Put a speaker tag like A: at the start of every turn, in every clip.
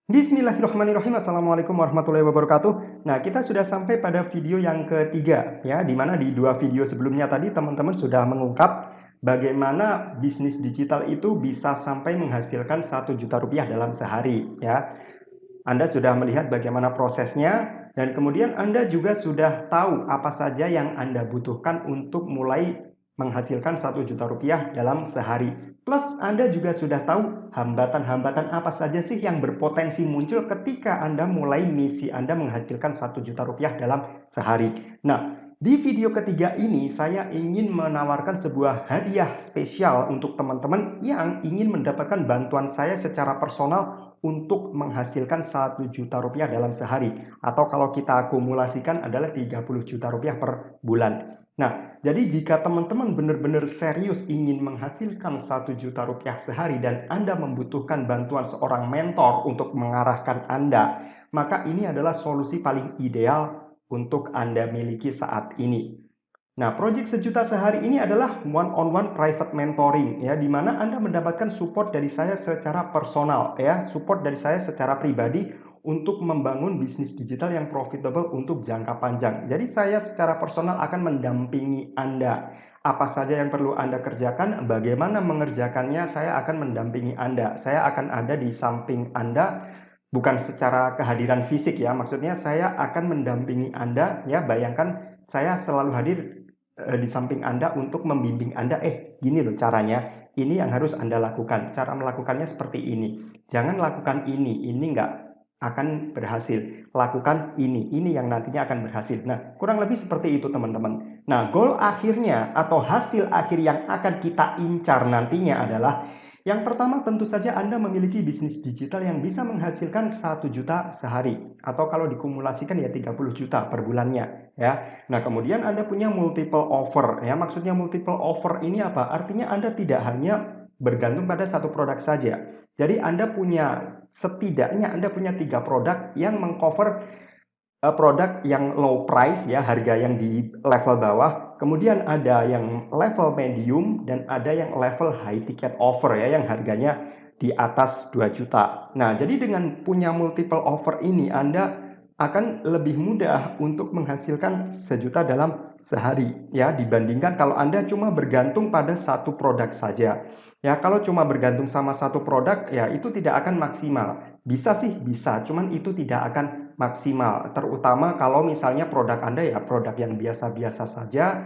A: Bismillahirrahmanirrahim. Assalamualaikum warahmatullahi wabarakatuh. Nah, kita sudah sampai pada video yang ketiga, ya, di mana di dua video sebelumnya tadi teman-teman sudah mengungkap bagaimana bisnis digital itu bisa sampai menghasilkan 1 juta rupiah dalam sehari, ya. Anda sudah melihat bagaimana prosesnya, dan kemudian Anda juga sudah tahu apa saja yang Anda butuhkan untuk mulai menghasilkan 1 juta rupiah dalam sehari. Plus Anda juga sudah tahu hambatan-hambatan apa saja sih yang berpotensi muncul ketika Anda mulai misi Anda menghasilkan 1 juta rupiah dalam sehari. Nah, di video ketiga ini saya ingin menawarkan sebuah hadiah spesial untuk teman-teman yang ingin mendapatkan bantuan saya secara personal untuk menghasilkan 1 juta rupiah dalam sehari. Atau kalau kita akumulasikan adalah 30 juta rupiah per bulan. Nah, jadi jika teman-teman benar-benar serius ingin menghasilkan 1 juta rupiah sehari dan Anda membutuhkan bantuan seorang mentor untuk mengarahkan Anda, maka ini adalah solusi paling ideal untuk Anda miliki saat ini. Nah, project 1 juta sehari ini adalah one-on-one private mentoring, ya, di mana Anda mendapatkan support dari saya secara personal, ya, support dari saya secara pribadi untuk membangun bisnis digital yang profitable untuk jangka panjang. Jadi saya secara personal akan mendampingi Anda. Apa saja yang perlu Anda kerjakan, bagaimana mengerjakannya, saya akan mendampingi Anda. Saya akan ada di samping Anda, bukan secara kehadiran fisik, ya. Maksudnya saya akan mendampingi Anda, ya. Bayangkan saya selalu hadir di samping Anda untuk membimbing Anda, gini loh caranya, ini yang harus Anda lakukan, cara melakukannya seperti ini. Jangan lakukan ini nggak akan berhasil. Lakukan ini yang nantinya akan berhasil. Nah, kurang lebih seperti itu teman-teman. Nah, goal akhirnya atau hasil akhir yang akan kita incar nantinya adalah yang pertama tentu saja Anda memiliki bisnis digital yang bisa menghasilkan 1 juta sehari. Atau kalau dikumulasikan ya 30 juta per bulannya, ya. Nah, kemudian Anda punya multiple offer, ya. Maksudnya multiple offer ini apa? Artinya Anda tidak hanya bergantung pada satu produk saja. Jadi setidaknya Anda punya 3 produk yang mengcover produk yang low price, ya, harga yang di level bawah. Kemudian ada yang level medium dan ada yang level high ticket offer, ya, yang harganya di atas 2 juta. Nah, jadi dengan punya multiple offer ini Anda akan lebih mudah untuk menghasilkan 1 juta dalam sehari, ya, dibandingkan kalau Anda cuma bergantung pada satu produk saja. Ya, kalau cuma bergantung sama satu produk, ya itu tidak akan maksimal. Bisa sih, bisa, cuman itu tidak akan maksimal. Terutama kalau misalnya produk Anda ya produk yang biasa-biasa saja,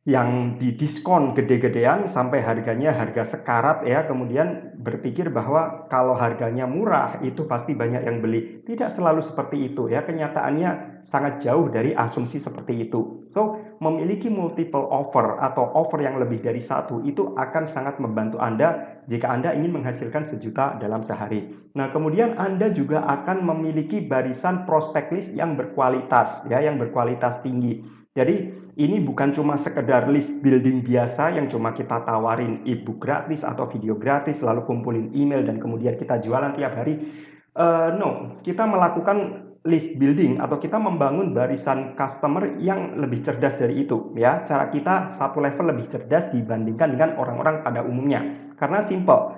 A: yang didiskon gede-gedean sampai harganya harga sekarat, ya, kemudian berpikir bahwa kalau harganya murah itu pasti banyak yang beli. Tidak selalu seperti itu, ya, kenyataannya sangat jauh dari asumsi seperti itu. So, memiliki multiple offer atau offer yang lebih dari satu itu akan sangat membantu Anda jika Anda ingin menghasilkan 1 juta dalam sehari. Nah, kemudian Anda juga akan memiliki barisan prospek list yang berkualitas, ya, yang berkualitas tinggi. Jadi ini bukan cuma sekedar list building biasa yang cuma kita tawarin ebook gratis atau video gratis, lalu kumpulin email dan kemudian kita jualan tiap hari. No, kita melakukan list building atau kita membangun barisan customer yang lebih cerdas dari itu, ya. Cara kita satu level lebih cerdas dibandingkan dengan orang-orang pada umumnya. Karena simple.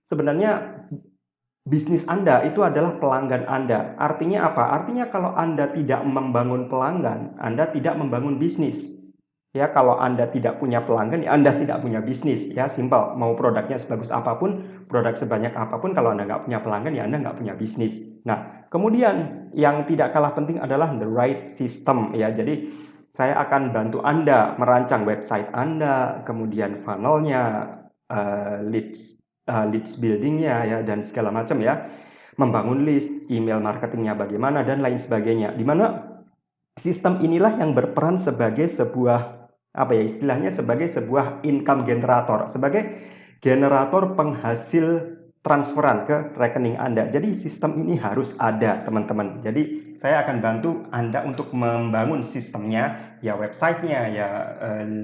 A: Sebenarnya bisnis Anda itu adalah pelanggan Anda. Artinya apa? Artinya kalau Anda tidak membangun pelanggan, Anda tidak membangun bisnis. Ya, kalau Anda tidak punya pelanggan, ya Anda tidak punya bisnis. Ya, simpel. Mau produknya sebagus apapun, produk sebanyak apapun, kalau Anda nggak punya pelanggan, ya Anda nggak punya bisnis. Nah, kemudian yang tidak kalah penting adalah the right system. Ya, jadi saya akan bantu Anda merancang website Anda, kemudian funnelnya, leads buildingnya, ya, dan segala macam, ya, membangun list, email marketingnya bagaimana dan lain sebagainya. Di mana sistem inilah yang berperan sebagai sebuah apa ya istilahnya sebagai sebuah income generator, sebagai generator penghasil transferan ke rekening Anda. Jadi sistem ini harus ada, teman-teman. Jadi saya akan bantu Anda untuk membangun sistemnya, ya, websitenya, ya,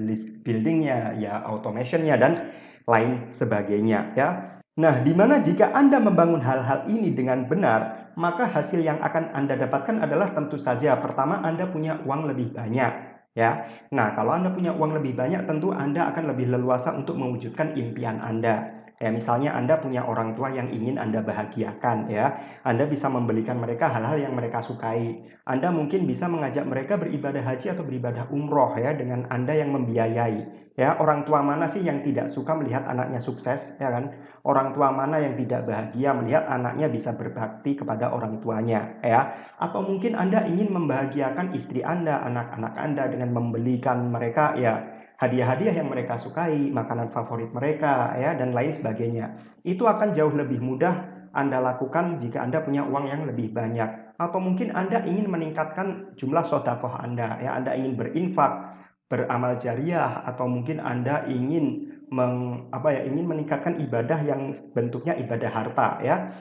A: list buildingnya, ya, automationnya dan lain sebagainya, ya. Nah, di mana jika Anda membangun hal-hal ini dengan benar, maka hasil yang akan Anda dapatkan adalah tentu saja pertama Anda punya uang lebih banyak, ya. Nah, kalau Anda punya uang lebih banyak, tentu Anda akan lebih leluasa untuk mewujudkan impian Anda. Ya, misalnya Anda punya orang tua yang ingin Anda bahagiakan ya. Anda bisa membelikan mereka hal-hal yang mereka sukai. Anda mungkin bisa mengajak mereka beribadah haji atau beribadah umroh ya dengan Anda yang membiayai. Ya, orang tua mana sih yang tidak suka melihat anaknya sukses, ya kan? Orang tua mana yang tidak bahagia melihat anaknya bisa berbakti kepada orang tuanya, ya? Atau mungkin Anda ingin membahagiakan istri Anda, anak-anak Anda dengan membelikan mereka ya hadiah-hadiah yang mereka sukai, makanan favorit mereka, ya, dan lain sebagainya. Itu akan jauh lebih mudah Anda lakukan jika Anda punya uang yang lebih banyak. Atau mungkin Anda ingin meningkatkan jumlah sedekah Anda, ya, Anda ingin berinfak, beramal jariah, atau mungkin Anda ingin ingin meningkatkan ibadah yang bentuknya ibadah harta, ya.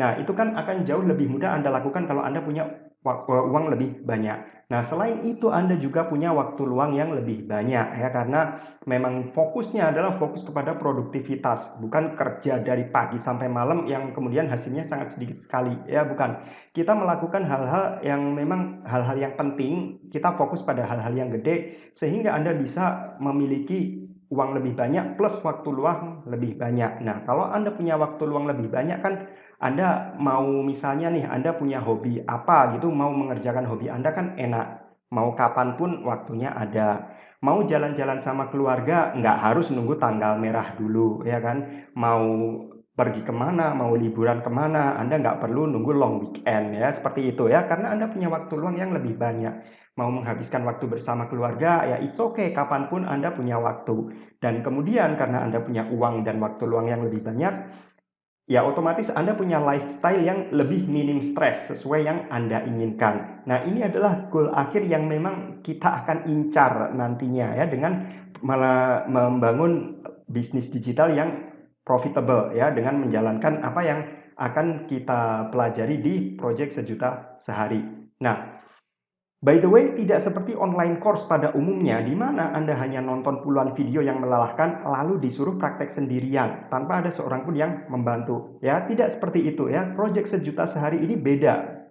A: Nah, itu kan akan jauh lebih mudah Anda lakukan kalau Anda punya uang lebih banyak. Nah, selain itu Anda juga punya waktu luang yang lebih banyak ya, karena memang fokusnya adalah fokus kepada produktivitas, bukan kerja dari pagi sampai malam yang kemudian hasilnya sangat sedikit sekali ya, bukan. Kita melakukan hal-hal yang memang hal-hal yang penting, kita fokus pada hal-hal yang gede sehingga Anda bisa memiliki uang lebih banyak plus waktu luang lebih banyak. Nah, kalau Anda punya waktu luang lebih banyak kan anda mau misalnya nih, Anda punya hobi apa gitu, mau mengerjakan hobi Anda kan enak. Mau kapanpun waktunya ada. Mau jalan-jalan sama keluarga, nggak harus nunggu tanggal merah dulu, ya kan? Mau pergi kemana, mau liburan kemana, Anda nggak perlu nunggu long weekend ya, seperti itu ya, karena Anda punya waktu luang yang lebih banyak. Mau menghabiskan waktu bersama keluarga, ya it's okay, kapanpun Anda punya waktu. Dan kemudian karena Anda punya uang dan waktu luang yang lebih banyak, ya otomatis Anda punya lifestyle yang lebih minim stres sesuai yang Anda inginkan. Nah, ini adalah goal akhir yang memang kita akan incar nantinya ya dengan membangun bisnis digital yang profitable ya dengan menjalankan apa yang akan kita pelajari di Project Sejuta Sehari. Nah, by the way, tidak seperti online course pada umumnya, di mana Anda hanya nonton puluhan video yang melelahkan, lalu disuruh praktek sendirian, tanpa ada seorang pun yang membantu. Ya, tidak seperti itu ya. Project Sejuta Sehari ini beda.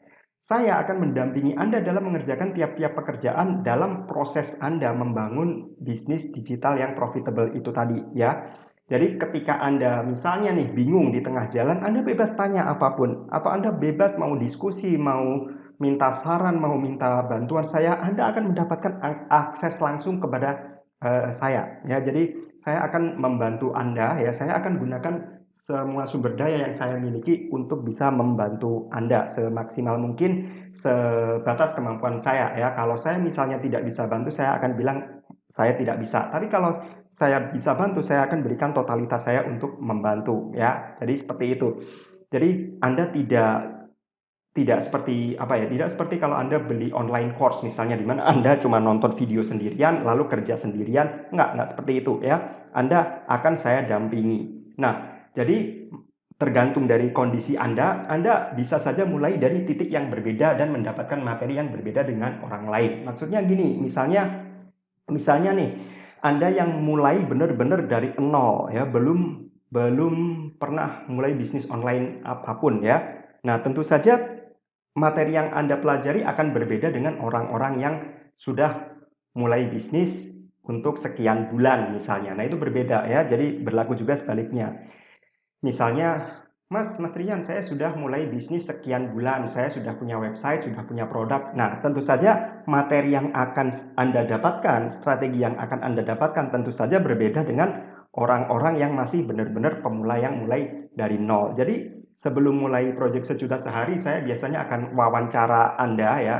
A: Saya akan mendampingi Anda dalam mengerjakan tiap-tiap pekerjaan dalam proses Anda membangun bisnis digital yang profitable itu tadi ya. Jadi ketika Anda misalnya nih bingung di tengah jalan, Anda bebas tanya apapun. Atau Anda bebas mau diskusi, mau minta saran, mau minta bantuan saya, Anda akan mendapatkan akses langsung kepada saya. Ya, jadi saya akan membantu Anda ya. Saya akan gunakan semua sumber daya yang saya miliki untuk bisa membantu Anda semaksimal mungkin sebatas kemampuan saya ya. Kalau saya misalnya tidak bisa bantu, saya akan bilang saya tidak bisa. Tapi kalau saya bisa bantu, saya akan berikan totalitas saya untuk membantu ya. Jadi seperti itu. Jadi Anda tidak seperti apa ya? Tidak seperti kalau Anda beli online course misalnya di mana Anda cuma nonton video sendirian lalu kerja sendirian. Enggak seperti itu ya. Anda akan saya dampingi. Nah, jadi tergantung dari kondisi Anda bisa saja mulai dari titik yang berbeda dan mendapatkan materi yang berbeda dengan orang lain. Maksudnya gini, misalnya nih, Anda yang mulai benar-benar dari nol ya, belum pernah mulai bisnis online apapun ya. Nah, tentu saja materi yang Anda pelajari akan berbeda dengan orang-orang yang sudah mulai bisnis untuk sekian bulan misalnya. Nah, itu berbeda ya. Jadi berlaku juga sebaliknya. Misalnya, Mas Rian, saya sudah mulai bisnis sekian bulan, saya sudah punya website, sudah punya produk. Nah, tentu saja materi yang akan Anda dapatkan, strategi yang akan Anda dapatkan tentu saja berbeda dengan orang-orang yang masih benar-benar pemula yang mulai dari nol. Jadi, sebelum mulai Project Sejuta Sehari, saya biasanya akan wawancara Anda ya.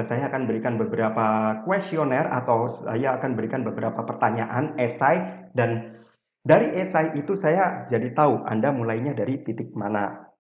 A: Saya akan berikan beberapa kuesioner atau saya akan berikan beberapa pertanyaan, esai, dan dari esai itu saya jadi tahu Anda mulainya dari titik mana.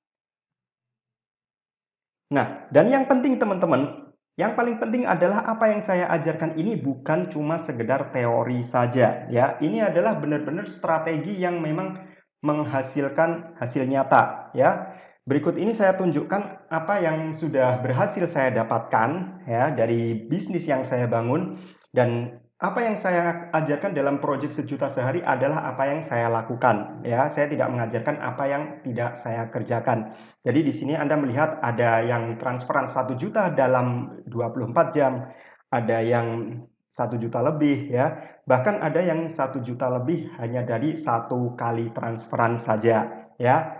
A: Nah, dan yang penting teman-teman, yang paling penting adalah apa yang saya ajarkan ini bukan cuma sekedar teori saja ya. Ini adalah benar-benar strategi yang memang menghasilkan hasil nyata ya. Berikut ini saya tunjukkan apa yang sudah berhasil saya dapatkan ya dari bisnis yang saya bangun, dan apa yang saya ajarkan dalam Project Sejuta Sehari adalah apa yang saya lakukan ya. Saya tidak mengajarkan apa yang tidak saya kerjakan. Jadi di sini Anda melihat ada yang transferan 1 juta dalam 24 jam, ada yang 1 juta lebih ya. Bahkan ada yang 1 juta lebih hanya dari 1 kali transferan saja ya.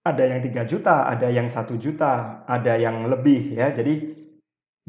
A: Ada yang 3 juta, ada yang 1 juta, ada yang lebih ya. Jadi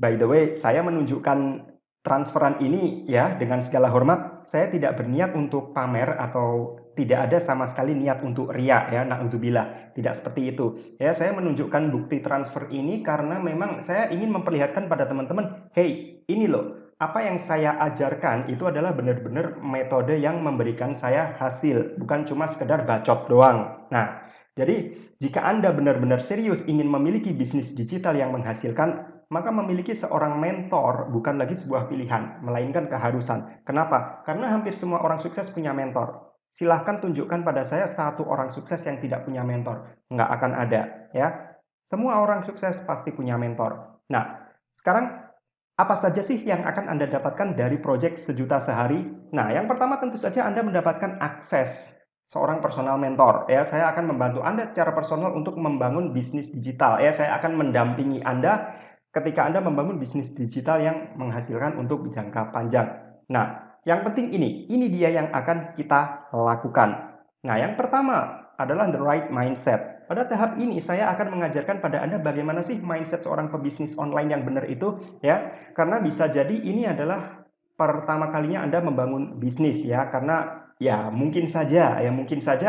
A: by the way, saya menunjukkan transferan ini ya dengan segala hormat, saya tidak berniat untuk pamer atau tidak ada sama sekali niat untuk riya ya, naudzubillah, tidak seperti itu. Ya, saya menunjukkan bukti transfer ini karena memang saya ingin memperlihatkan pada teman-teman, hey, ini loh, apa yang saya ajarkan itu adalah benar-benar metode yang memberikan saya hasil, bukan cuma sekedar bacot doang. Nah, jadi jika Anda benar-benar serius ingin memiliki bisnis digital yang menghasilkan, maka memiliki seorang mentor bukan lagi sebuah pilihan, melainkan keharusan. Kenapa? Karena hampir semua orang sukses punya mentor. Silahkan tunjukkan pada saya satu orang sukses yang tidak punya mentor. Nggak akan ada, ya. Semua orang sukses pasti punya mentor. Nah, sekarang apa saja sih yang akan Anda dapatkan dari proyek 1 juta sehari? Nah, yang pertama tentu saja Anda mendapatkan akses seorang personal mentor. Ya, saya akan membantu Anda secara personal untuk membangun bisnis digital. Ya, saya akan mendampingi Anda ketika Anda membangun bisnis digital yang menghasilkan untuk jangka panjang. Nah, yang penting ini dia yang akan kita lakukan. Nah, yang pertama adalah the right mindset. Pada tahap ini saya akan mengajarkan pada Anda bagaimana sih mindset seorang pebisnis online yang benar itu ya. Karena bisa jadi ini adalah pertama kalinya Anda membangun bisnis ya, karena ya mungkin saja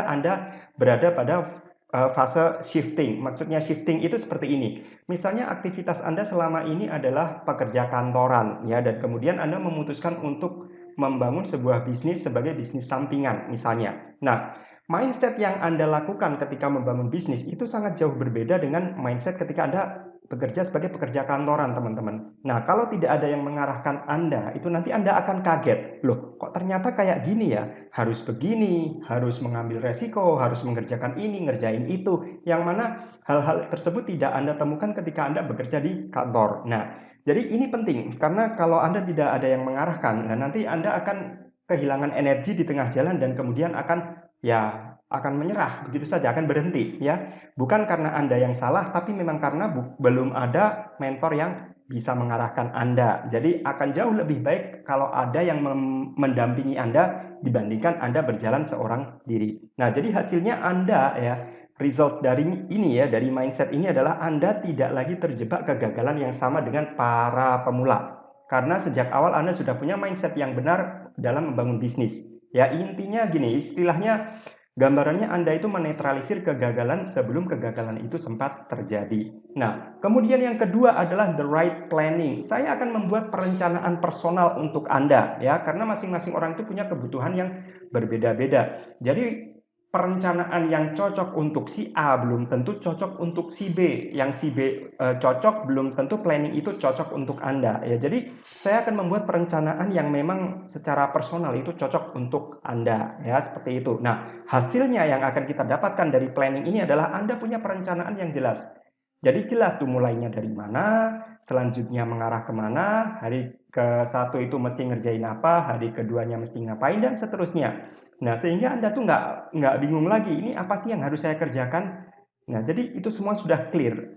A: Anda berada pada fase shifting. Maksudnya shifting itu seperti ini. Misalnya aktivitas Anda selama ini adalah pekerja kantoran ya, dan kemudian Anda memutuskan untuk membangun sebuah bisnis sebagai bisnis sampingan misalnya. Nah, mindset yang Anda lakukan ketika membangun bisnis itu sangat jauh berbeda dengan mindset ketika Anda bekerja sebagai pekerja kantoran, teman-teman. Nah, kalau tidak ada yang mengarahkan Anda, itu nanti Anda akan kaget. Loh, kok ternyata kayak gini ya? Harus begini, harus mengambil resiko, harus mengerjakan ini, ngerjain itu. Yang mana hal-hal tersebut tidak Anda temukan ketika Anda bekerja di kantor. Nah, jadi ini penting, karena kalau Anda tidak ada yang mengarahkan, nah nanti Anda akan kehilangan energi di tengah jalan dan kemudian akan menyerah, begitu saja, akan berhenti ya. Bukan karena Anda yang salah, tapi memang karena belum ada mentor yang bisa mengarahkan Anda. Jadi akan jauh lebih baik kalau ada yang mendampingi Anda dibandingkan Anda berjalan seorang diri. Nah, jadi hasilnya Anda ya, result dari ini ya, dari mindset ini adalah Anda tidak lagi terjebak kegagalan yang sama dengan para pemula. Karena sejak awal Anda sudah punya mindset yang benar dalam membangun bisnis. Ya, intinya gini, istilahnya gambarannya Anda itu menetralisir kegagalan sebelum kegagalan itu sempat terjadi. Nah, kemudian yang kedua adalah the right planning. Saya akan membuat perencanaan personal untuk Anda ya, karena masing-masing orang itu punya kebutuhan yang berbeda-beda. Jadi perencanaan yang cocok untuk si A belum tentu cocok untuk si B. Yang si B cocok belum tentu planning itu cocok untuk Anda ya. Jadi saya akan membuat perencanaan yang memang secara personal itu cocok untuk Anda ya, seperti itu. Nah, hasilnya yang akan kita dapatkan dari planning ini adalah Anda punya perencanaan yang jelas. Jadi jelas tuh mulainya dari mana, selanjutnya mengarah kemana, hari ke-1 itu mesti ngerjain apa, hari keduanya mesti ngapain, dan seterusnya. Nah, sehingga Anda tuh nggak bingung lagi, ini apa sih yang harus saya kerjakan? Nah, jadi itu semua sudah clear.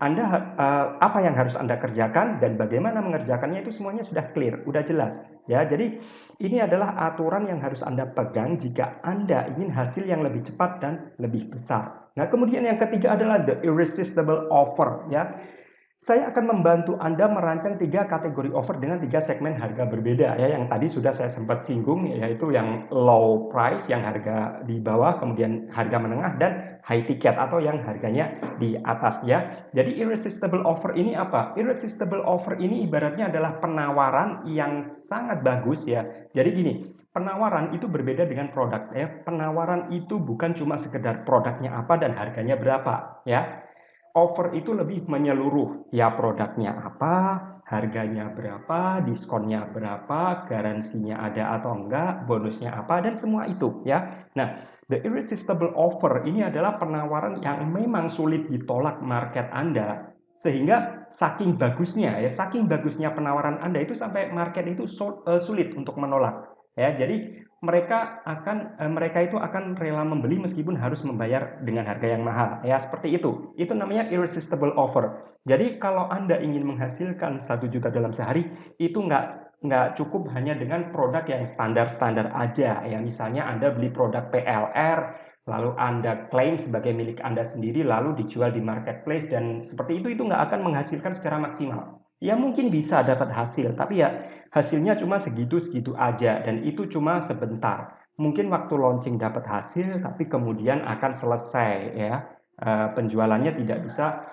A: Apa yang harus Anda kerjakan dan bagaimana mengerjakannya itu semuanya sudah clear, udah jelas. Ya, jadi ini adalah aturan yang harus Anda pegang jika Anda ingin hasil yang lebih cepat dan lebih besar. Nah, kemudian yang ketiga adalah the irresistible offer. Ya, saya akan membantu Anda merancang 3 kategori offer dengan 3 segmen harga berbeda ya, yang tadi sudah saya sempat singgung, yaitu yang low price, yang harga di bawah, kemudian harga menengah, dan high ticket atau yang harganya di atas ya. Jadi irresistible offer ini apa? Irresistible offer ini ibaratnya adalah penawaran yang sangat bagus ya. Jadi gini, penawaran itu berbeda dengan produk ya. Penawaran itu bukan cuma sekedar produknya apa dan harganya berapa ya. Offer itu lebih menyeluruh, ya produknya apa, harganya berapa, diskonnya berapa, garansinya ada atau enggak, bonusnya apa, dan semua itu ya. Nah, the irresistible offer ini adalah penawaran yang memang sulit ditolak market Anda, sehingga saking bagusnya penawaran Anda itu sampai market itu sulit untuk menolak ya. Jadi mereka itu akan rela membeli meskipun harus membayar dengan harga yang mahal ya, seperti itu. Itu namanya irresistible offer. Jadi kalau Anda ingin menghasilkan 1 juta dalam sehari, itu nggak cukup hanya dengan produk yang standar-standar aja ya. Misalnya Anda beli produk PLR, lalu Anda klaim sebagai milik Anda sendiri, lalu dijual di marketplace dan seperti itu nggak akan menghasilkan secara maksimal. Ya mungkin bisa dapat hasil, tapi ya hasilnya cuma segitu-segitu aja dan itu cuma sebentar. Mungkin waktu launching dapat hasil, tapi kemudian akan selesai ya. Penjualannya tidak bisa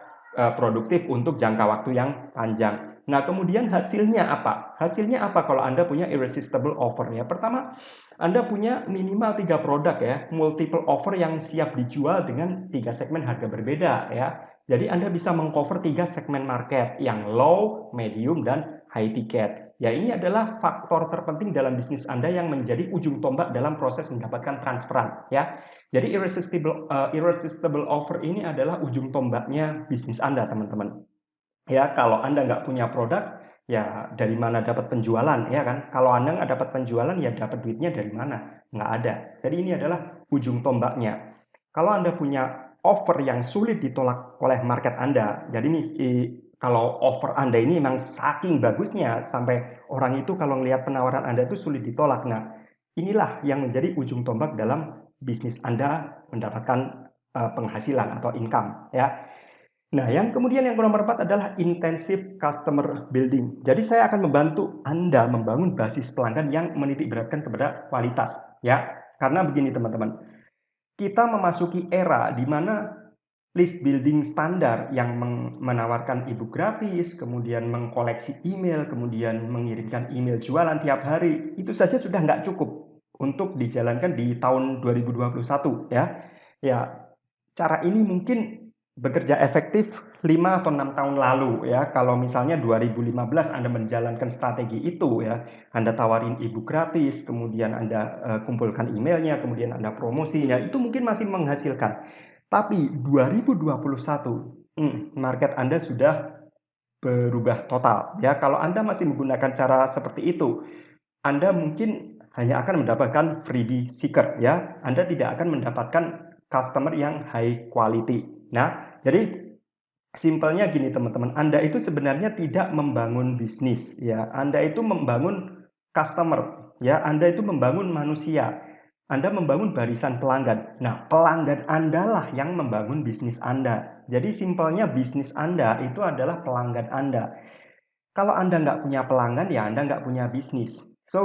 A: produktif untuk jangka waktu yang panjang. Nah, kemudian hasilnya apa? Hasilnya apa kalau Anda punya irresistible offer ya? Pertama, Anda punya minimal 3 produk ya, multiple offer yang siap dijual dengan 3 segmen harga berbeda ya. Jadi Anda bisa mengcover 3 segmen market yang low, medium, dan high ticket. Ya, ini adalah faktor terpenting dalam bisnis Anda yang menjadi ujung tombak dalam proses mendapatkan transferan ya. Jadi irresistible offer ini adalah ujung tombaknya bisnis Anda, teman-teman. Ya, kalau Anda nggak punya produk, ya dari mana dapat penjualan, ya kan? Kalau Anda nggak dapat penjualan, ya dapat duitnya dari mana? Nggak ada. Jadi ini adalah ujung tombaknya. Kalau Anda punya offer yang sulit ditolak oleh market Anda, jadi kalau offer Anda ini memang saking bagusnya, sampai orang itu kalau melihat penawaran Anda itu sulit ditolak. Nah, inilah yang menjadi ujung tombak dalam bisnis Anda mendapatkan penghasilan atau income, ya. Nah, yang kemudian yang nomor 4 adalah intensive customer building. Jadi saya akan membantu Anda membangun basis pelanggan yang menitik beratkan kepada kualitas, ya. Karena begini teman-teman, kita memasuki era di mana list building standar yang menawarkan ebook gratis, kemudian mengkoleksi email, kemudian mengirimkan email jualan tiap hari, itu saja sudah nggak cukup untuk dijalankan di tahun 2021, ya. Ya, cara ini mungkin bekerja efektif 5 atau 6 tahun lalu ya. Kalau misalnya 2015 Anda menjalankan strategi itu ya, Anda tawarin ebook gratis, kemudian Anda kumpulkan emailnya, kemudian Anda promosinya, itu mungkin masih menghasilkan. Tapi 2021, market Anda sudah berubah total ya. Kalau Anda masih menggunakan cara seperti itu, Anda mungkin hanya akan mendapatkan freebie seeker ya. Anda tidak akan mendapatkan customer yang high quality. Nah, jadi simpelnya gini teman-teman, Anda itu sebenarnya tidak membangun bisnis ya. Anda itu membangun customer ya. Anda itu membangun manusia. Anda membangun barisan pelanggan. Nah, pelanggan Anda lah yang membangun bisnis Anda. Jadi simpelnya bisnis Anda itu adalah pelanggan Anda. Kalau Anda nggak punya pelanggan, ya Anda nggak punya bisnis. So,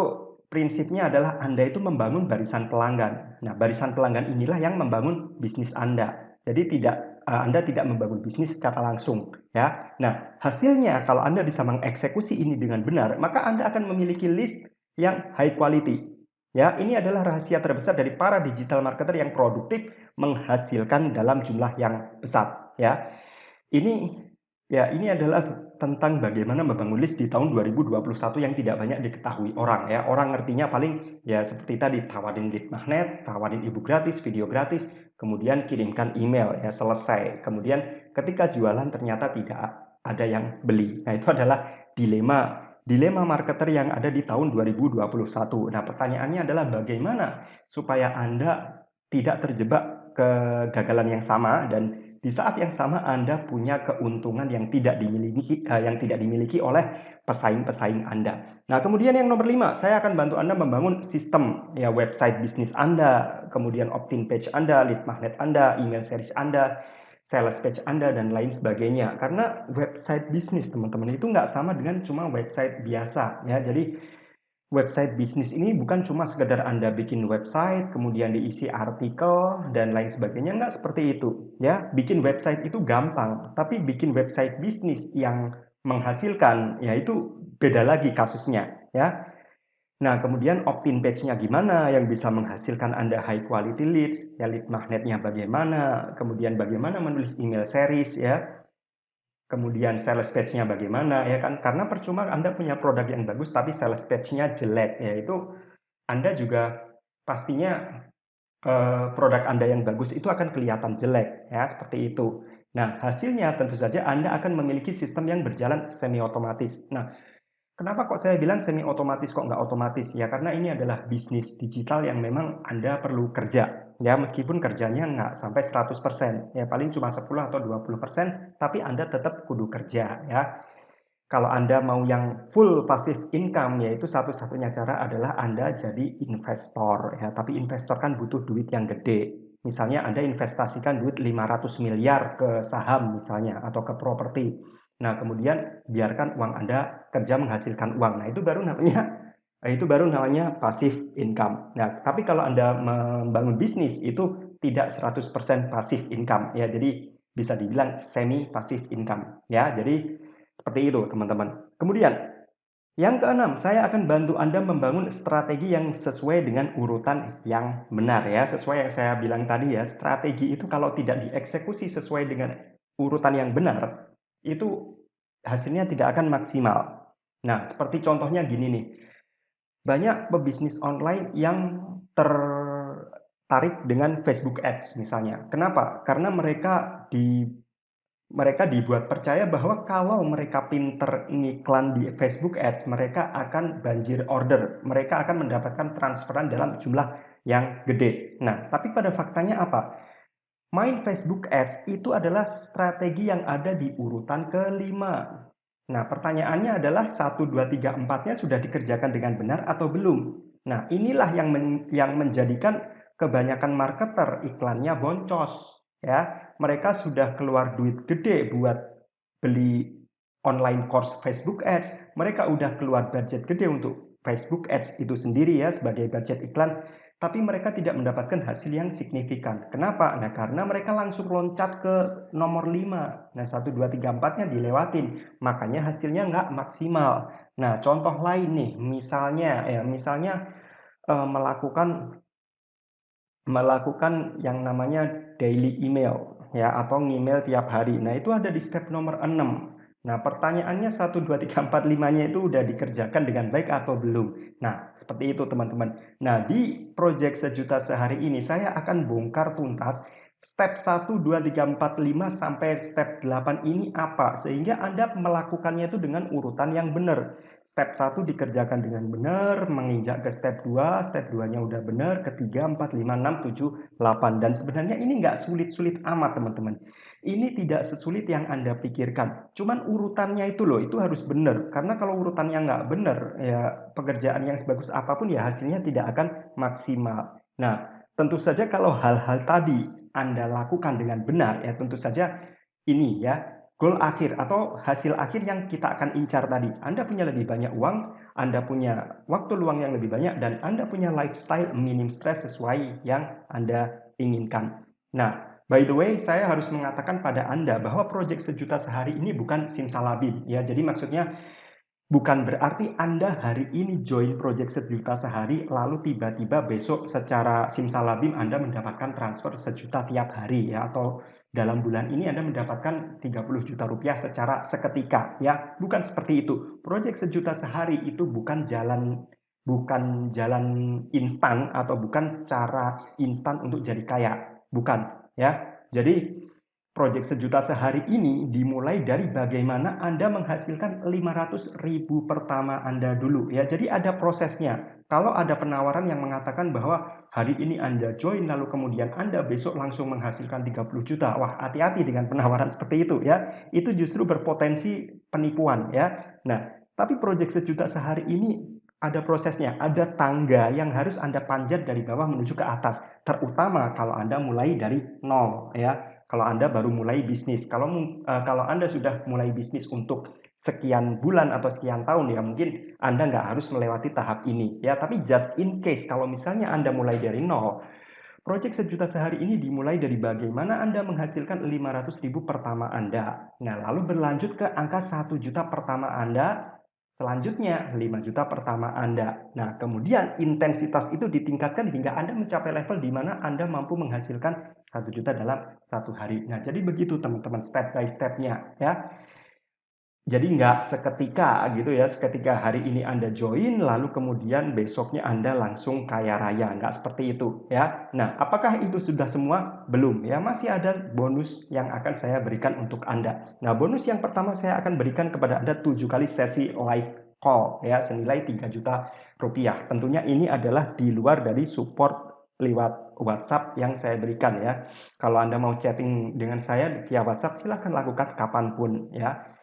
A: prinsipnya adalah Anda itu membangun barisan pelanggan. Nah, barisan pelanggan inilah yang membangun bisnis Anda. Jadi Anda tidak membangun bisnis secara langsung, ya. Nah, hasilnya kalau Anda bisa mengeksekusi ini dengan benar, maka Anda akan memiliki list yang high quality. Ya, ini adalah rahasia terbesar dari para digital marketer yang produktif menghasilkan dalam jumlah yang besar, ya. Ini adalah tentang bagaimana membangun list di tahun 2021 yang tidak banyak diketahui orang ya. Orang ngertinya paling ya seperti tadi, tawarin lead magnet, tawarin ebook gratis, video gratis, kemudian kirimkan email ya, selesai. Kemudian ketika jualan ternyata tidak ada yang beli. Nah, itu adalah dilema marketer yang ada di tahun 2021. Nah, pertanyaannya adalah bagaimana supaya Anda tidak terjebak kegagalan yang sama dan di saat yang sama Anda punya keuntungan yang tidak dimiliki oleh pesaing-pesaing Anda. Nah, kemudian yang nomor 5, saya akan bantu Anda membangun sistem ya, website bisnis Anda, kemudian opt-in page Anda, lead magnet Anda, email series Anda, sales page Anda, dan lain sebagainya. Karena website bisnis teman-teman itu nggak sama dengan cuma website biasa ya. Jadi website bisnis ini bukan cuma sekedar Anda bikin website, kemudian diisi artikel, dan lain sebagainya. Nggak seperti itu. Ya, bikin website itu gampang, tapi bikin website bisnis yang menghasilkan, ya itu beda lagi kasusnya. Ya. Nah, kemudian opt-in page-nya gimana yang bisa menghasilkan Anda high quality leads, ya lead magnetnya bagaimana, kemudian bagaimana menulis email series, ya. Kemudian sales page-nya bagaimana ya kan? Karena percuma Anda punya produk yang bagus tapi sales page-nya jelek, ya itu Anda juga pastinya produk Anda yang bagus itu akan kelihatan jelek ya, seperti itu. Nah, hasilnya tentu saja Anda akan memiliki sistem yang berjalan semi otomatis. Nah, kenapa kok saya bilang semi otomatis kok nggak otomatis? Ya karena ini adalah bisnis digital yang memang Anda perlu kerja. Ya meskipun kerjanya nggak sampai 100%, ya paling cuma 10 atau 20%, tapi Anda tetap kudu kerja ya. Kalau Anda mau yang full passive income, yaitu satu-satunya cara adalah Anda jadi investor ya. Tapi investor kan butuh duit yang gede. Misalnya Anda investasikan duit 500 miliar ke saham misalnya atau ke properti. Nah, kemudian biarkan uang Anda kerja menghasilkan uang. Nah, itu baru namanya passive income. Nah, tapi kalau Anda membangun bisnis itu tidak 100% passive income ya. Jadi bisa dibilang semi passive income ya. Jadi seperti itu, teman-teman. Kemudian, yang keenam, saya akan bantu Anda membangun strategi yang sesuai dengan urutan yang benar ya. Sesuai yang saya bilang tadi ya, strategi itu kalau tidak dieksekusi sesuai dengan urutan yang benar, itu hasilnya tidak akan maksimal. Nah, seperti contohnya gini nih. Banyak pebisnis online yang tertarik dengan Facebook Ads misalnya. Kenapa? Karena mereka dibuat percaya bahwa kalau mereka pinter ngiklan di Facebook Ads, mereka akan banjir order. Mereka akan mendapatkan transferan dalam jumlah yang gede. Nah, tapi pada faktanya apa? Main Facebook Ads itu adalah strategi yang ada di urutan kelima. Nah, pertanyaannya adalah 1, 2, 3, 4-nya sudah dikerjakan dengan benar atau belum? Nah, inilah yang menjadikan kebanyakan marketer iklannya boncos. Ya, mereka sudah keluar duit gede buat beli online course Facebook Ads. Mereka udah keluar budget gede untuk Facebook Ads itu sendiri ya sebagai budget iklan. Tapi mereka tidak mendapatkan hasil yang signifikan. Kenapa? Nah, karena mereka langsung loncat ke nomor 5. Nah, 1, 2, 3, 4-nya dilewatin. Makanya hasilnya nggak maksimal. Nah, contoh lain nih, misalnya melakukan yang namanya daily email ya atau email tiap hari. Nah, itu ada di step nomor 6. Nah, pertanyaannya 1, 2, 3, 4, 5-nya itu udah dikerjakan dengan baik atau belum? Nah, seperti itu teman-teman. Nah, di project sejuta sehari ini saya akan bongkar tuntas step 1, 2, 3, 4, 5 sampai step 8 ini apa sehingga Anda melakukannya itu dengan urutan yang benar. Step 1 dikerjakan dengan benar, menginjak ke step 2, step 2-nya udah benar, ketiga, 4, 5, 6, 7, 8. Dan sebenarnya ini nggak sulit-sulit amat, teman-teman. Ini tidak sesulit yang Anda pikirkan. Cuman urutannya itu loh, itu harus benar. Karena kalau urutannya nggak benar, ya pekerjaan yang sebagus apapun ya hasilnya tidak akan maksimal. Nah, tentu saja kalau hal-hal tadi Anda lakukan dengan benar, ya tentu saja ini ya goal akhir atau hasil akhir yang kita akan incar tadi. Anda punya lebih banyak uang, Anda punya waktu luang yang lebih banyak, dan Anda punya lifestyle minim stres sesuai yang Anda inginkan. Nah, by the way, saya harus mengatakan pada Anda bahwa proyek sejuta sehari ini bukan simsalabim. Ya, jadi maksudnya bukan berarti Anda hari ini join project sejuta sehari, lalu tiba-tiba besok secara simsalabim Anda mendapatkan transfer sejuta tiap hari ya, atau dalam bulan ini Anda mendapatkan 30 juta rupiah secara seketika ya. Bukan seperti itu. Project sejuta sehari itu bukan jalan instan atau bukan cara instan untuk jadi kaya. Bukan ya. Jadi Proyek sejuta sehari ini dimulai dari bagaimana Anda menghasilkan 500.000 pertama Anda dulu ya. Jadi ada prosesnya. Kalau ada penawaran yang mengatakan bahwa hari ini Anda join lalu kemudian Anda besok langsung menghasilkan 30 juta. Wah, hati-hati dengan penawaran seperti itu ya. Itu justru berpotensi penipuan ya. Nah, tapi proyek sejuta sehari ini ada prosesnya, ada tangga yang harus Anda panjat dari bawah menuju ke atas. Terutama kalau Anda mulai dari nol ya. Kalau Anda baru mulai bisnis. Kalau Anda sudah mulai bisnis untuk sekian bulan atau sekian tahun ya mungkin Anda nggak harus melewati tahap ini ya. Tapi just in case kalau misalnya Anda mulai dari nol, proyek sejuta sehari ini dimulai dari bagaimana Anda menghasilkan 500.000 pertama Anda. Nah, lalu berlanjut ke angka 1 juta pertama Anda, selanjutnya 5 juta pertama Anda. Nah, kemudian intensitas itu ditingkatkan hingga Anda mencapai level di mana Anda mampu menghasilkan 1 juta dalam satu hari. Nah, jadi begitu teman-teman step by step-nya ya. Jadi nggak seketika gitu ya, seketika hari ini Anda join, lalu kemudian besoknya Anda langsung kaya raya. Nggak seperti itu ya. Nah, apakah itu sudah semua? Belum ya, masih ada bonus yang akan saya berikan untuk Anda. Nah, bonus yang pertama saya akan berikan kepada Anda 7 kali sesi live call ya, senilai 3 juta rupiah. Tentunya ini adalah di luar dari support lewat WhatsApp yang saya berikan ya. Kalau Anda mau chatting dengan saya via WhatsApp, silahkan lakukan kapanpun ya.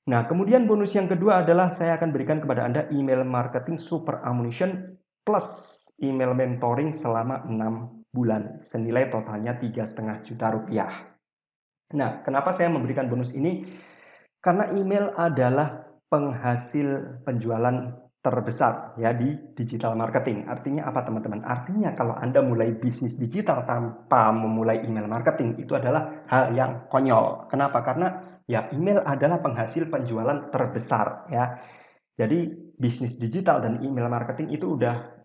A: Nah, kemudian bonus yang kedua adalah saya akan berikan kepada Anda email marketing super ammunition plus email mentoring selama 6 bulan, senilai totalnya 3,5 juta rupiah. Nah, kenapa saya memberikan bonus ini? Karena email adalah penghasil penjualan terbesar ya di digital marketing. Artinya apa teman-teman? Artinya kalau Anda mulai bisnis digital tanpa memulai email marketing itu adalah hal yang konyol. Kenapa? Karena ya email adalah penghasil penjualan terbesar ya. Jadi bisnis digital dan email marketing itu udah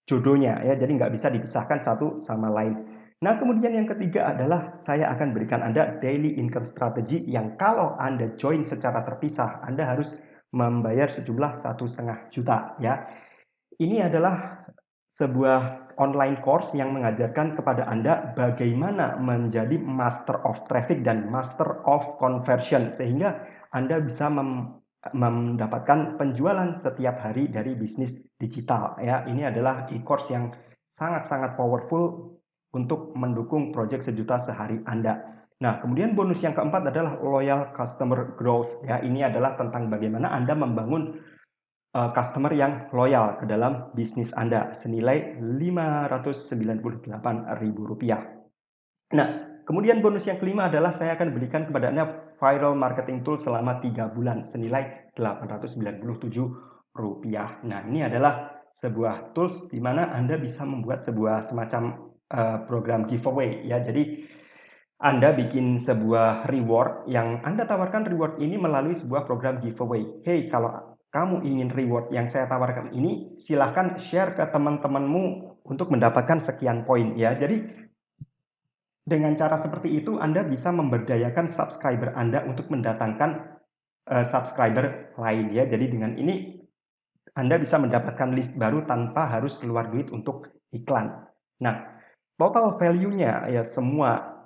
A: jodohnya ya. Jadi nggak bisa dipisahkan satu sama lain. Nah, kemudian yang ketiga adalah saya akan berikan Anda daily income strategy yang kalau Anda join secara terpisah, Anda harus membayar sejumlah 1,5 juta ya. Ini adalah sebuah online course yang mengajarkan kepada Anda bagaimana menjadi master of traffic dan master of conversion sehingga Anda bisa mendapatkan penjualan setiap hari dari bisnis digital ya. Ini adalah e-course yang sangat-sangat powerful untuk mendukung proyek sejuta sehari Anda. Nah, kemudian bonus yang keempat adalah loyal customer growth ya. Ini adalah tentang bagaimana Anda membangun customer yang loyal ke dalam bisnis Anda senilai Rp598.000. Nah, kemudian bonus yang kelima adalah saya akan berikan kepada Anda viral marketing tool selama 3 bulan senilai Rp897. Nah, ini adalah sebuah tools di mana Anda bisa membuat sebuah semacam program giveaway ya. Jadi Anda bikin sebuah reward yang Anda tawarkan reward ini melalui sebuah program giveaway. Hey, kalau kamu ingin reward yang saya tawarkan ini, silahkan share ke teman-temanmu untuk mendapatkan sekian poin ya. Jadi dengan cara seperti itu Anda bisa memberdayakan subscriber Anda untuk mendatangkan subscriber lain ya. Jadi dengan ini Anda bisa mendapatkan list baru tanpa harus keluar duit untuk iklan. Nah, total value-nya ya semua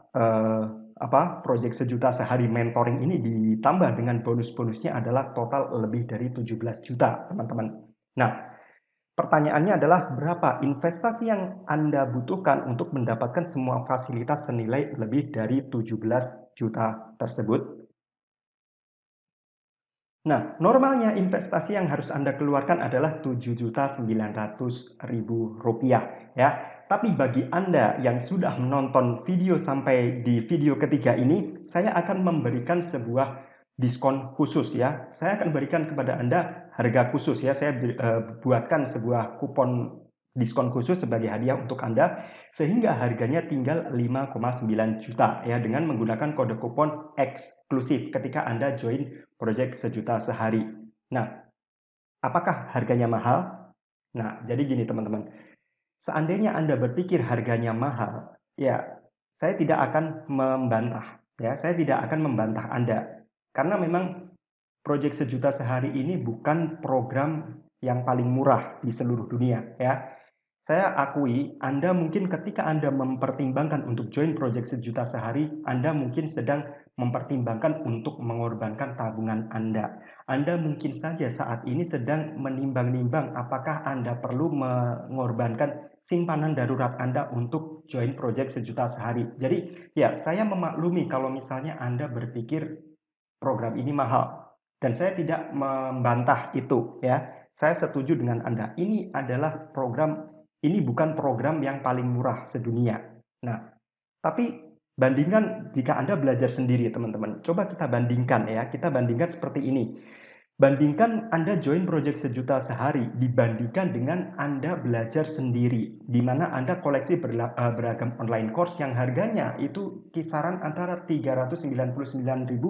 A: proyek sejuta sehari mentoring ini ditambah dengan bonus-bonusnya adalah total lebih dari 17 juta, teman-teman. Nah, pertanyaannya adalah berapa investasi yang Anda butuhkan untuk mendapatkan semua fasilitas senilai lebih dari 17 juta tersebut? Nah, normalnya investasi yang harus Anda keluarkan adalah Rp7.900.000 ya. Tapi bagi Anda yang sudah menonton video sampai di video ketiga ini, saya akan memberikan sebuah diskon khusus ya. Saya akan berikan kepada Anda harga khusus ya. Saya buatkan sebuah kupon diskon khusus sebagai hadiah untuk Anda sehingga harganya tinggal 5,9 juta ya dengan menggunakan kode kupon eksklusif ketika Anda join proyek sejuta sehari. Nah, apakah harganya mahal? Nah, jadi gini teman-teman. Seandainya Anda berpikir harganya mahal, ya saya tidak akan membantah. Ya, saya tidak akan membantah Anda. Karena memang proyek sejuta sehari ini bukan program yang paling murah di seluruh dunia. Ya, saya akui, Anda mungkin ketika Anda mempertimbangkan untuk join proyek sejuta sehari, Anda mungkin sedang mempertimbangkan untuk mengorbankan tabungan Anda. Anda mungkin saja saat ini sedang menimbang-nimbang apakah Anda perlu mengorbankan simpanan darurat Anda untuk join proyek sejuta sehari. Jadi, ya saya memaklumi kalau misalnya Anda berpikir program ini mahal. Dan saya tidak membantah itu ya. Saya setuju dengan Anda. Ini adalah ini bukan program yang paling murah sedunia. Nah, tapi bandingkan jika Anda belajar sendiri, teman-teman. Coba kita bandingkan ya. Kita bandingkan seperti ini. Bandingkan Anda join proyek sejuta sehari dibandingkan dengan Anda belajar sendiri, di mana Anda koleksi beragam online course yang harganya itu kisaran antara Rp399.000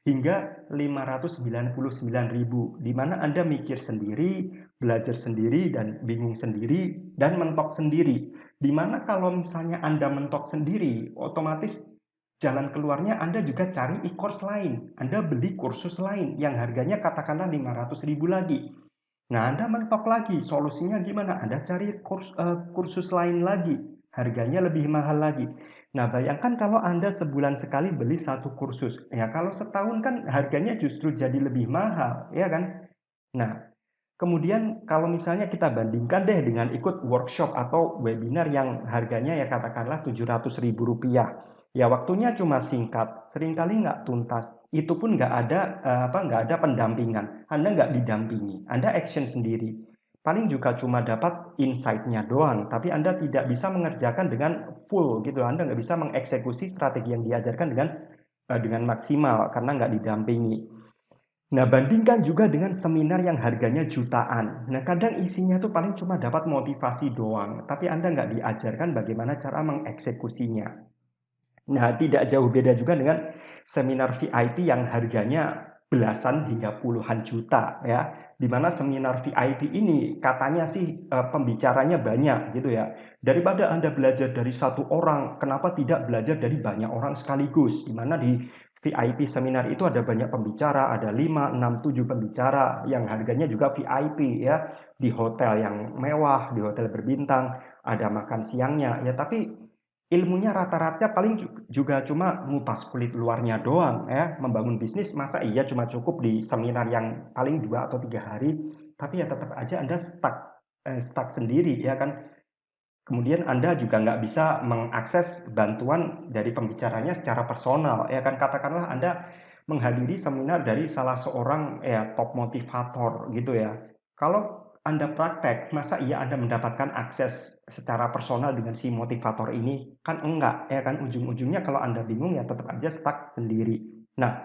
A: hingga Rp599.000, di mana Anda mikir sendiri, belajar sendiri, dan bingung sendiri, dan mentok sendiri. Di mana kalau misalnya Anda mentok sendiri, otomatis jalan keluarnya Anda juga cari e-course lain. Anda beli kursus lain yang harganya katakanlah 500.000 lagi. Nah, Anda mentok lagi. Solusinya gimana? Anda cari kursus lain lagi. Harganya lebih mahal lagi. Nah, bayangkan kalau Anda sebulan sekali beli satu kursus. Ya, kalau setahun kan harganya justru jadi lebih mahal, ya kan? Nah, kemudian kalau misalnya kita bandingkan deh dengan ikut workshop atau webinar yang harganya ya katakanlah Rp700.000. Ya waktunya cuma singkat, seringkali nggak tuntas. Itu pun nggak ada pendampingan. Anda nggak didampingi, Anda action sendiri. Paling juga cuma dapat insight-nya doang, tapi Anda tidak bisa mengerjakan dengan full gitu. Anda nggak bisa mengeksekusi strategi yang diajarkan dengan maksimal karena nggak didampingi. Nah, bandingkan juga dengan seminar yang harganya jutaan. Nah, kadang isinya tuh paling cuma dapat motivasi doang, tapi Anda nggak diajarkan bagaimana cara mengeksekusinya. Nah, tidak jauh beda juga dengan seminar VIP yang harganya belasan hingga puluhan juta ya. Di mana seminar VIP ini katanya sih pembicaranya banyak gitu ya. Daripada Anda belajar dari satu orang, kenapa tidak belajar dari banyak orang sekaligus? Di mana di VIP seminar itu ada banyak pembicara, ada 5, 6, 7 pembicara yang harganya juga VIP ya. Di hotel yang mewah, di hotel berbintang, ada makan siangnya ya, tapi ilmunya rata-rata paling juga cuma ngupas kulit luarnya doang ya. Membangun bisnis masa iya cuma cukup di seminar yang paling 2 atau 3 hari, tapi ya tetap aja Anda stuck sendiri ya kan. Kemudian Anda juga nggak bisa mengakses bantuan dari pembicaranya secara personal ya kan. Katakanlah Anda menghadiri seminar dari salah seorang ya top motivator gitu ya. Kalau Anda praktek, masa iya Anda mendapatkan akses secara personal dengan si motivator ini? Kan enggak ya kan, ujung-ujungnya kalau Anda bingung ya tetap aja stuck sendiri. Nah,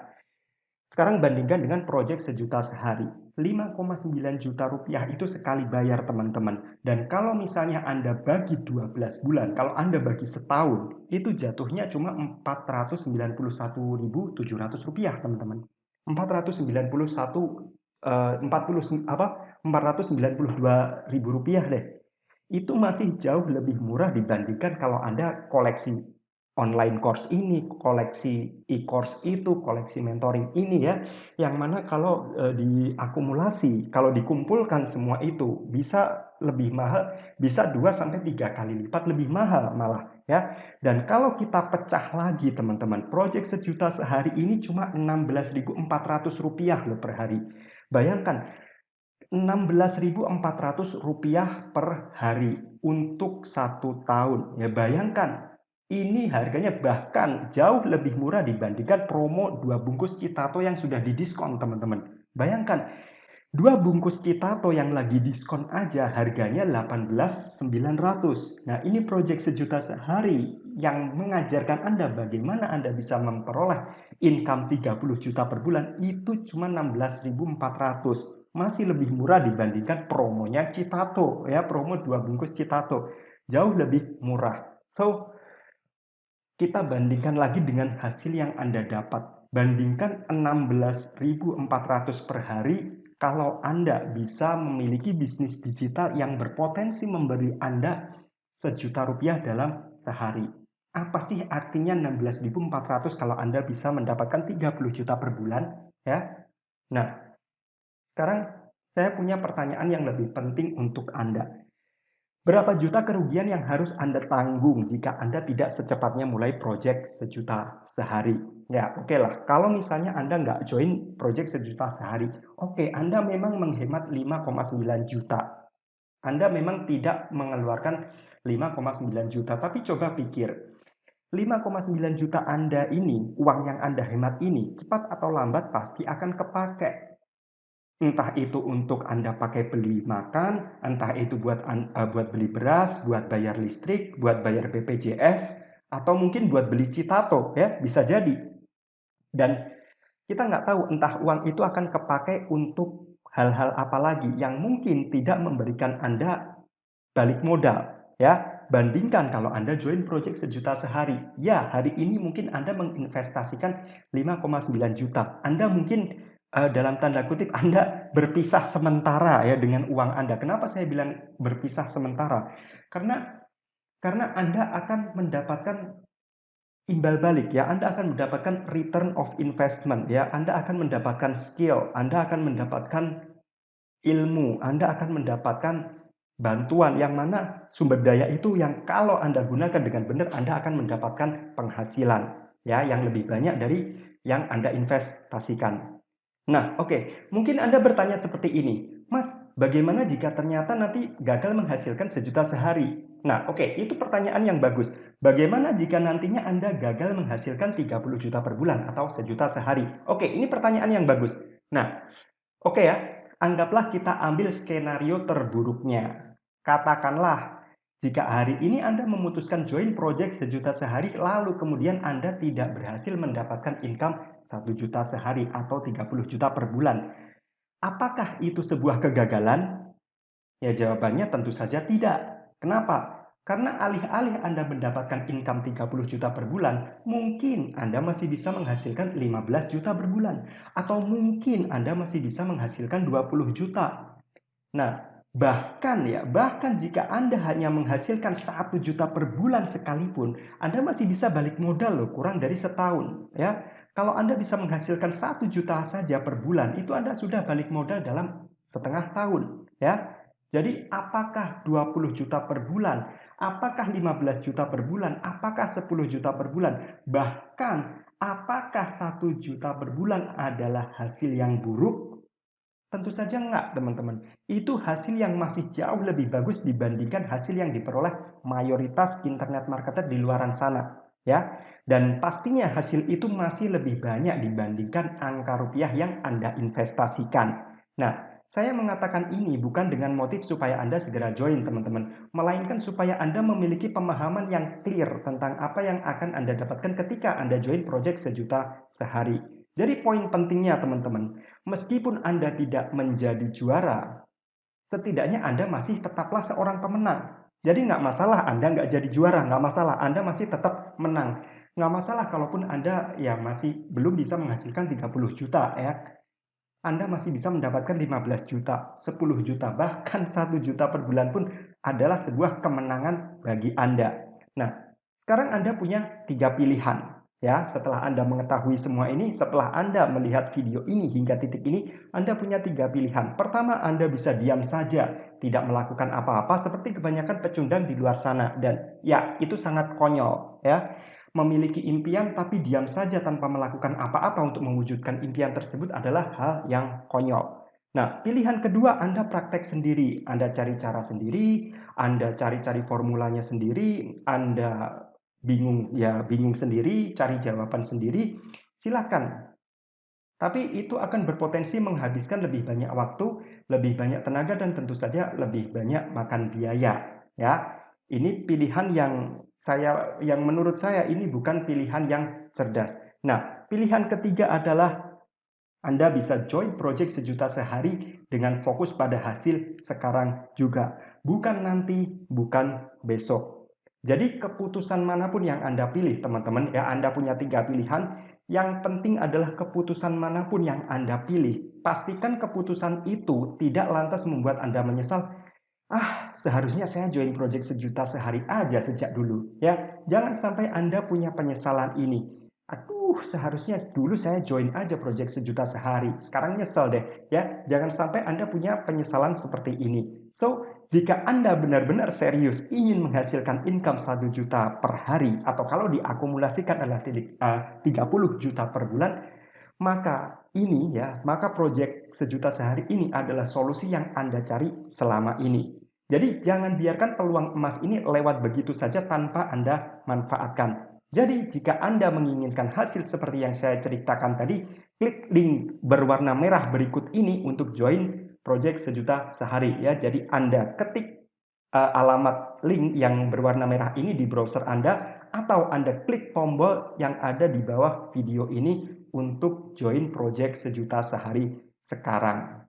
A: sekarang bandingkan dengan proyek sejuta sehari. 5,9 juta rupiah itu sekali bayar teman-teman. Dan kalau misalnya Anda bagi 12 bulan, kalau Anda bagi setahun, itu jatuhnya cuma 491.700 rupiah teman-teman. 491 40 apa 492.000 rupiah deh. Itu masih jauh lebih murah dibandingkan kalau Anda koleksi online course ini, koleksi e-course itu, koleksi mentoring ini ya, yang mana kalau diakumulasi, kalau dikumpulkan semua itu bisa lebih mahal, bisa 2 sampai 3 kali lipat lebih mahal malah ya. Dan kalau kita pecah lagi teman-teman, proyek sejuta sehari ini cuma 16.400 rupiah loh per hari. Bayangkan 16.400 rupiah per hari untuk 1 tahun. Ya bayangkan, ini harganya bahkan jauh lebih murah dibandingkan promo 2 bungkus Citato yang sudah didiskon teman-teman. Bayangkan, 2 bungkus Citato yang lagi diskon aja harganya 18.900. Nah, ini proyek sejuta sehari yang mengajarkan Anda bagaimana Anda bisa memperoleh income 30 juta per bulan itu cuma 16.400. Masih lebih murah dibandingkan promonya Citato ya, promo 2 bungkus Citato. Jauh lebih murah. So, kita bandingkan lagi dengan hasil yang Anda dapat. Bandingkan 16.400 per hari kalau Anda bisa memiliki bisnis digital yang berpotensi memberi Anda sejuta rupiah dalam sehari. Apa sih artinya 16.400 kalau Anda bisa mendapatkan 30 juta per bulan? Ya. Nah, sekarang saya punya pertanyaan yang lebih penting untuk Anda. Berapa juta kerugian yang harus Anda tanggung jika Anda tidak secepatnya mulai proyek sejuta sehari? Ya, oke lah. Kalau misalnya Anda nggak join proyek sejuta sehari, oke, Anda memang menghemat 5,9 juta. Anda memang tidak mengeluarkan 5,9 juta, tapi coba pikir, 5,9 juta Anda ini, uang yang Anda hemat ini, cepat atau lambat pasti akan kepake. Entah itu untuk Anda pakai beli makan, entah itu buat beli beras, buat bayar listrik, buat bayar BPJS, atau mungkin buat beli Citato ya, bisa jadi. Dan kita nggak tahu entah uang itu akan kepakai untuk hal-hal apa lagi yang mungkin tidak memberikan Anda balik modal ya. Bandingkan kalau Anda join project sejuta sehari. Ya, hari ini mungkin Anda menginvestasikan 5,9 juta. Anda mungkin dalam tanda kutip Anda berpisah sementara ya dengan uang Anda. Kenapa saya bilang berpisah sementara? Karena Anda akan mendapatkan imbal balik ya, Anda akan mendapatkan return of investment ya, Anda akan mendapatkan skill, Anda akan mendapatkan ilmu, Anda akan mendapatkan bantuan yang mana sumber daya itu yang kalau Anda gunakan dengan benar Anda akan mendapatkan penghasilan ya yang lebih banyak dari yang Anda investasikan. Nah, oke. Mungkin Anda bertanya seperti ini, Mas, bagaimana jika ternyata nanti gagal menghasilkan sejuta sehari? Nah, oke, itu pertanyaan yang bagus. Bagaimana jika nantinya Anda gagal menghasilkan 30 juta per bulan atau sejuta sehari? Oke, ini pertanyaan yang bagus. Nah, oke ya, anggaplah kita ambil skenario terburuknya. Katakanlah, jika hari ini Anda memutuskan join project sejuta sehari, lalu kemudian Anda tidak berhasil mendapatkan income 1 juta sehari atau 30 juta per bulan. Apakah itu sebuah kegagalan? Ya jawabannya tentu saja tidak. Kenapa? Karena alih-alih Anda mendapatkan income 30 juta per bulan, mungkin Anda masih bisa menghasilkan 15 juta per bulan. Atau mungkin Anda masih bisa menghasilkan 20 juta. Nah, bahkan jika Anda hanya menghasilkan 1 juta per bulan sekalipun, Anda masih bisa balik modal loh, kurang dari setahun. Ya, kalau Anda bisa menghasilkan 1 juta saja per bulan, itu Anda sudah balik modal dalam setengah tahun. Ya, jadi apakah 20 juta per bulan? Apakah 15 juta per bulan? Apakah 10 juta per bulan? Bahkan apakah 1 juta per bulan adalah hasil yang buruk? Tentu saja enggak, teman-teman. Itu hasil yang masih jauh lebih bagus dibandingkan hasil yang diperoleh mayoritas internet marketer di luaran sana, ya. Dan pastinya hasil itu masih lebih banyak dibandingkan angka rupiah yang Anda investasikan. Nah, saya mengatakan ini bukan dengan motif supaya Anda segera join, teman-teman, melainkan supaya Anda memiliki pemahaman yang clear tentang apa yang akan Anda dapatkan ketika Anda join project sejuta sehari. Jadi poin pentingnya, teman-teman, meskipun Anda tidak menjadi juara, setidaknya Anda masih tetaplah seorang pemenang. Jadi nggak masalah Anda nggak jadi juara, nggak masalah Anda masih tetap menang. Nggak masalah kalaupun Anda ya masih belum bisa menghasilkan 30 juta ya. Anda masih bisa mendapatkan 15 juta, 10 juta, bahkan 1 juta per bulan pun adalah sebuah kemenangan bagi Anda. Nah, sekarang Anda punya 3 pilihan. Ya, setelah Anda mengetahui semua ini, setelah Anda melihat video ini hingga titik ini, Anda punya 3 pilihan. Pertama, Anda bisa diam saja, tidak melakukan apa-apa seperti kebanyakan pecundang di luar sana. Dan ya, itu sangat konyol. Ya, memiliki impian tapi diam saja tanpa melakukan apa-apa untuk mewujudkan impian tersebut adalah hal yang konyol. Nah, pilihan kedua Anda praktek sendiri, Anda cari cara sendiri, Anda cari-cari formulanya sendiri, Anda bingung sendiri, cari jawaban sendiri, silakan. Tapi itu akan berpotensi menghabiskan lebih banyak waktu, lebih banyak tenaga, dan tentu saja lebih banyak makan biaya. Ya, ini pilihan yang menurut saya ini bukan pilihan yang cerdas. Nah, pilihan ketiga adalah Anda bisa join project sejuta sehari dengan fokus pada hasil sekarang juga, bukan nanti, bukan besok. Jadi keputusan manapun yang Anda pilih, teman-teman, ya Anda punya 3 pilihan. Yang penting adalah keputusan manapun yang Anda pilih, pastikan keputusan itu tidak lantas membuat Anda menyesal. Seharusnya saya join project sejuta sehari aja sejak dulu. Ya, jangan sampai Anda punya penyesalan ini. Seharusnya dulu saya join aja project sejuta sehari. Sekarang nyesel deh. Ya, jangan sampai Anda punya penyesalan seperti ini. So, jika Anda benar-benar serius ingin menghasilkan income 1 juta per hari, atau kalau diakumulasikan adalah 30 juta per bulan, maka project sejuta sehari ini adalah solusi yang Anda cari selama ini. Jadi jangan biarkan peluang emas ini lewat begitu saja tanpa Anda manfaatkan. Jadi jika Anda menginginkan hasil seperti yang saya ceritakan tadi, klik link berwarna merah berikut ini untuk join project sejuta sehari ya. Jadi Anda ketik alamat link yang berwarna merah ini di browser Anda, atau Anda klik tombol yang ada di bawah video ini untuk join project sejuta sehari sekarang.